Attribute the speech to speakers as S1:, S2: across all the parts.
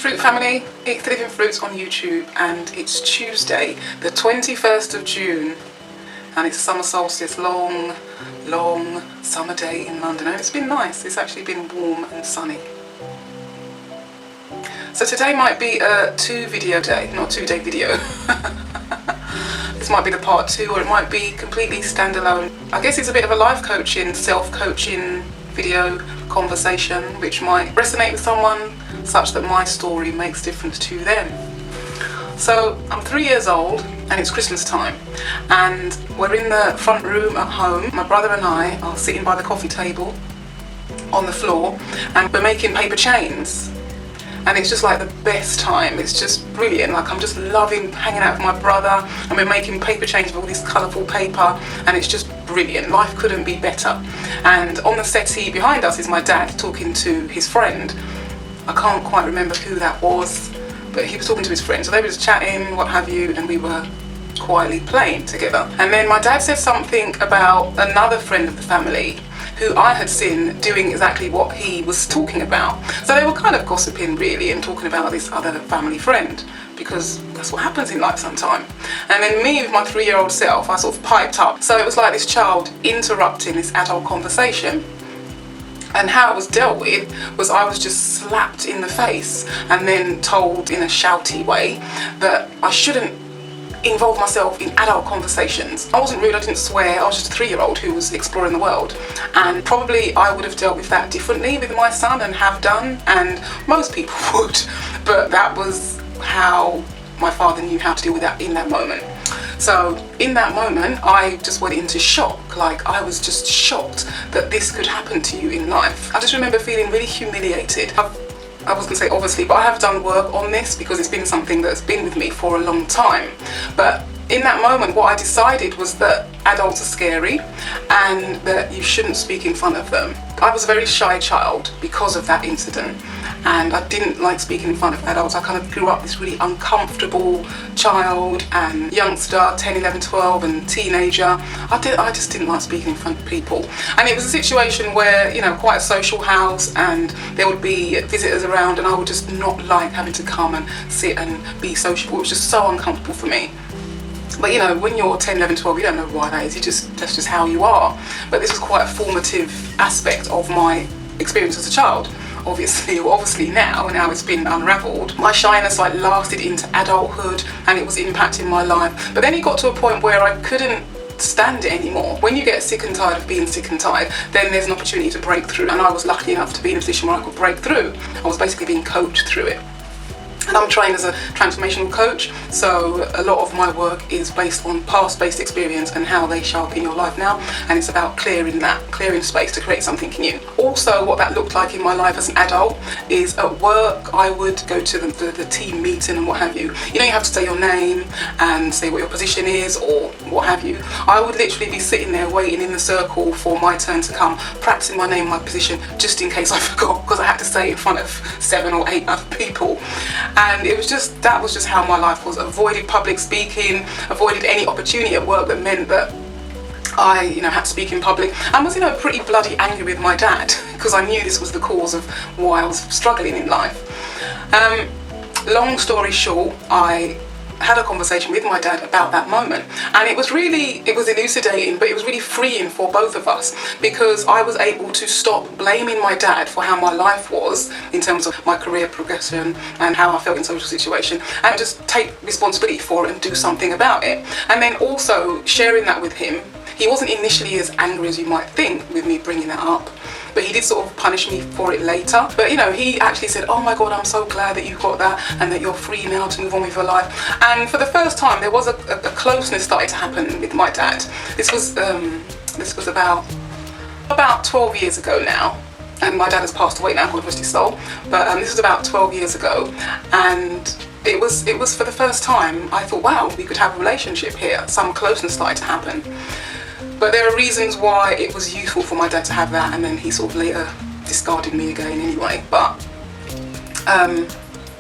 S1: Fruit family, it's Living Fruits on YouTube, and it's Tuesday the 21st of June, and it's Summer Solstice, long summer day in London, and it's been nice. It's actually been warm and sunny. So today might be a two-day video. This might be the part 2, or it might be completely standalone. I guess it's a bit of a life coaching, self-coaching video conversation which might resonate with someone such that my story makes difference to them. So I'm 3 years old and it's Christmas time, and we're in the front room at home. My brother and I are sitting by the coffee table on the floor and we're making paper chains. And it's just like the best time. It's just brilliant. Like, I'm just loving hanging out with my brother, and we're making paper chains with all this colourful paper, and it's just brilliant. Life couldn't be better. And on the settee behind us is my dad talking to his friend. I can't quite remember who that was, but he was talking to his friend. So they were just chatting, what have you, and we were quietly playing together. And then my dad said something about another friend of the family who I had seen doing exactly what he was talking about. So they were kind of gossiping really and talking about this other family friend, because that's what happens in life sometime. And then me with my 3-year-old self, I sort of piped up. So it was like this child interrupting this adult conversation. And how it was dealt with was I was just slapped in the face and then told in a shouty way that I shouldn't involve myself in adult conversations. I wasn't rude, I didn't swear, I was just a 3-year-old who was exploring the world, and probably I would have dealt with that differently with my son, and have done, and most people would, but that was how my father knew how to deal with that in that moment. So in that moment I just went into shock. Like, I was just shocked that this could happen to you in life. I just remember feeling really humiliated. I was going to say obviously, but I have done work on this because it's been something that's been with me for a long time. But in that moment, what I decided was that adults are scary and that you shouldn't speak in front of them. I was a very shy child because of that incident, and I didn't like speaking in front of adults. I kind of grew up this really uncomfortable child and youngster, 10, 11, 12 and teenager. I just didn't like speaking in front of people. And it was a situation where, you know, quite a social house, and there would be visitors around, and I would just not like having to come and sit and be sociable. It was just so uncomfortable for me. But you know, when you're 10, 11, 12, you don't know why that is. That's just how you are. But this was quite a formative aspect of my experience as a child. Obviously now it's been unravelled. My shyness like lasted into adulthood, and it was impacting my life. But then it got to a point where I couldn't stand it anymore. When you get sick and tired of being sick and tired, then there's an opportunity to break through, and I was lucky enough to be in a position where I could break through. I was basically being coached through it. And I'm trained as a transformational coach, so a lot of my work is based on past-based experience and how they show up in your life now, and it's about clearing space to create something new. Also, what that looked like in my life as an adult is at work I would go to the team meeting and what have you. You know, you have to say your name and say what your position is or what have you. I would literally be sitting there waiting in the circle for my turn to come, practicing my name and my position just in case I forgot, because I had to say it in front of 7 or 8 other people. And that was just how my life was. Avoided public speaking, avoided any opportunity at work that meant that I, had to speak in public. I was, pretty bloody angry with my dad because I knew this was the cause of why I was struggling in life. Long story short, I had a conversation with my dad about that moment, and it was elucidating, but it was really freeing for both of us, because I was able to stop blaming my dad for how my life was in terms of my career progression and how I felt in social situation, and just take responsibility for it and do something about it. And then also sharing that with him. He wasn't initially as angry as you might think with me bringing that up, but he did sort of punish me for it later. But he actually said, "Oh my God, I'm so glad that you got that and that you're free now to move on with your life." And for the first time, there was a closeness started to happen with my dad. This was about 12 years ago now, and my dad has passed away now, God rest his soul. But this was about 12 years ago, and it was for the first time I thought, wow, we could have a relationship here. Some closeness started to happen. But there are reasons why it was useful for my dad to have that, and then he sort of later discarded me again anyway. But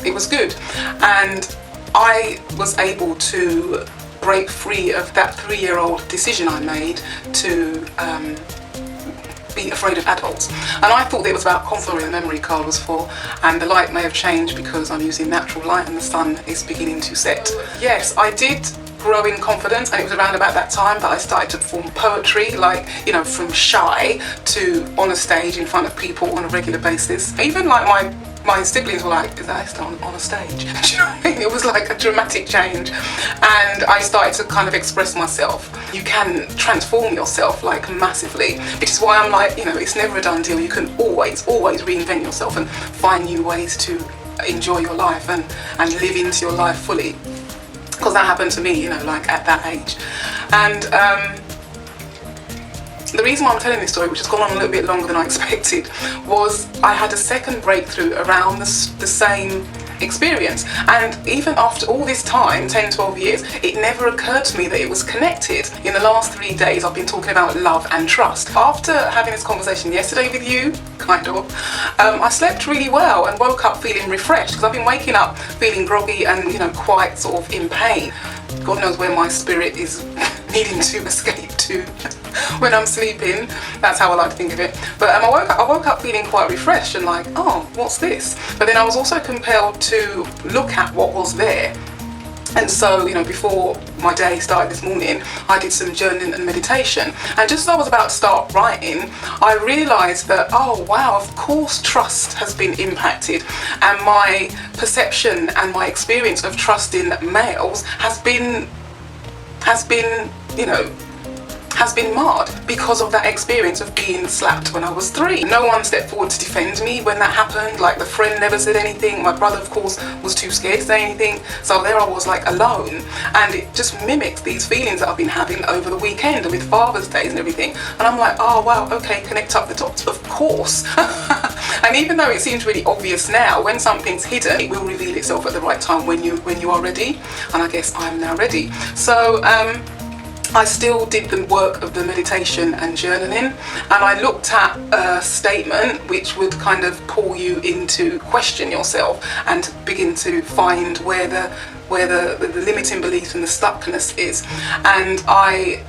S1: it was good, and I was able to break free of that 3-year-old decision I made to be afraid of adults. And I thought it was about sorry, the memory card was full, and the light may have changed because I'm using natural light and the sun is beginning to set. Yes, I did grow in confidence, and it was around about that time that I started to perform poetry, like, you know, from shy to on a stage in front of people on a regular basis. Even like my siblings were like, is that on a stage? Do you know what I mean? It was like a dramatic change, and I started to kind of express myself. You can transform yourself like massively, which is why I'm like, you know, it's never a done deal. You can always reinvent yourself and find new ways to enjoy your life and live into your life fully, because that happened to me, you know, like at that age. And the reason why I'm telling this story, which has gone on a little bit longer than I expected, was I had a second breakthrough around the same experience. And even after all this time, 10, 12 years, it never occurred to me that it was connected. In the last 3 days, I've been talking about love and trust. After having this conversation yesterday with you, kind of, I slept really well and woke up feeling refreshed, because I've been waking up feeling groggy and, you know, quite sort of in pain. God knows where my spirit is needing to escape to when I'm sleeping. That's how I like to think of it. But I woke up feeling quite refreshed and like, oh, what's this? But then I was also compelled to look at what was there. And so, you know, before my day started this morning, I did some journaling and meditation. And just as I was about to start writing, I realised that, oh wow, of course trust has been impacted. And my perception and my experience of trusting males has been, you know, has been marred because of that experience of being slapped when I was 3. No one stepped forward to defend me when that happened. Like, the friend never said anything. My brother, of course, was too scared to say anything. So there I was, like, alone. And it just mimicked these feelings that I've been having over the weekend with Father's Days and everything. And I'm like, oh wow, okay, connect up the dots, of course. And even though it seems really obvious now, when something's hidden, it will reveal itself at the right time when you are ready. And I guess I'm now ready. So I still did the work of the meditation and journaling, and I looked at a statement which would kind of pull you into question yourself and begin to find where the limiting beliefs and the stuckness is. And I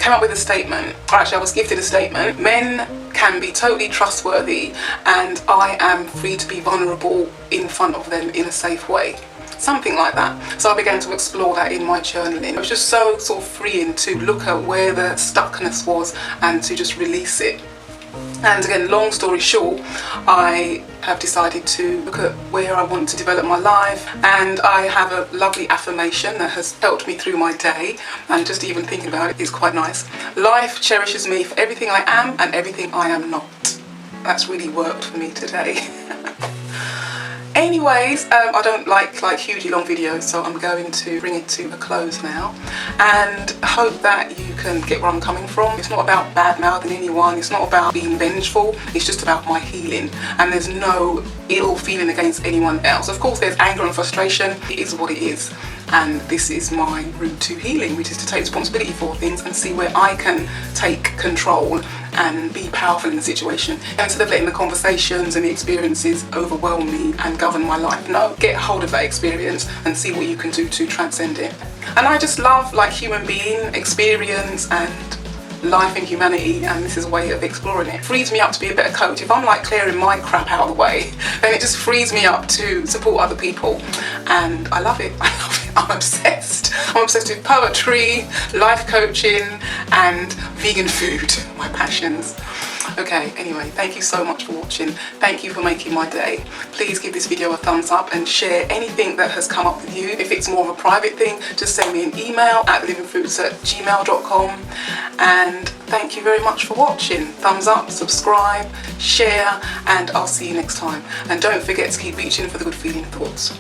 S1: came up with a statement, or actually I was gifted a statement: men can be totally trustworthy, and I am free to be vulnerable in front of them in a safe way. Something like that. So I began to explore that in my journaling. It was just so sort of freeing to look at where the stuckness was and to just release it. And again, long story short, I have decided to look at where I want to develop my life, and I have a lovely affirmation that has helped me through my day, and just even thinking about it is quite nice. Life cherishes me for everything I am and everything I am not. That's really worked for me today. Anyways, I don't like hugely long videos, so I'm going to bring it to a close now, and hope that you can get where I'm coming from. It's not about bad-mouthing anyone, it's not about being vengeful, it's just about my healing, and there's no ill feeling against anyone else. Of course there's anger and frustration, it is what it is, and this is my route to healing, which is to take responsibility for things and see where I can take control and be powerful in the situation, instead of letting the conversations and the experiences overwhelm me and govern my life. No, get hold of that experience and see what you can do to transcend it. And I just love, like, human being experience and life and humanity, and this is a way of exploring it. It frees me up to be a better coach. If I'm like clearing my crap out of the way, then it just frees me up to support other people, and I love it. I love it. I'm obsessed. I'm obsessed with poetry, life coaching, and vegan food, my passions. Okay, anyway, thank you so much for watching. Thank you for making my day. Please give this video a thumbs up and share anything that has come up with you. If it's more of a private thing, just send me an email at livingfruits@gmail.com. And thank you very much for watching. Thumbs up, subscribe, share, and I'll see you next time. And don't forget to keep reaching for the good feeling thoughts.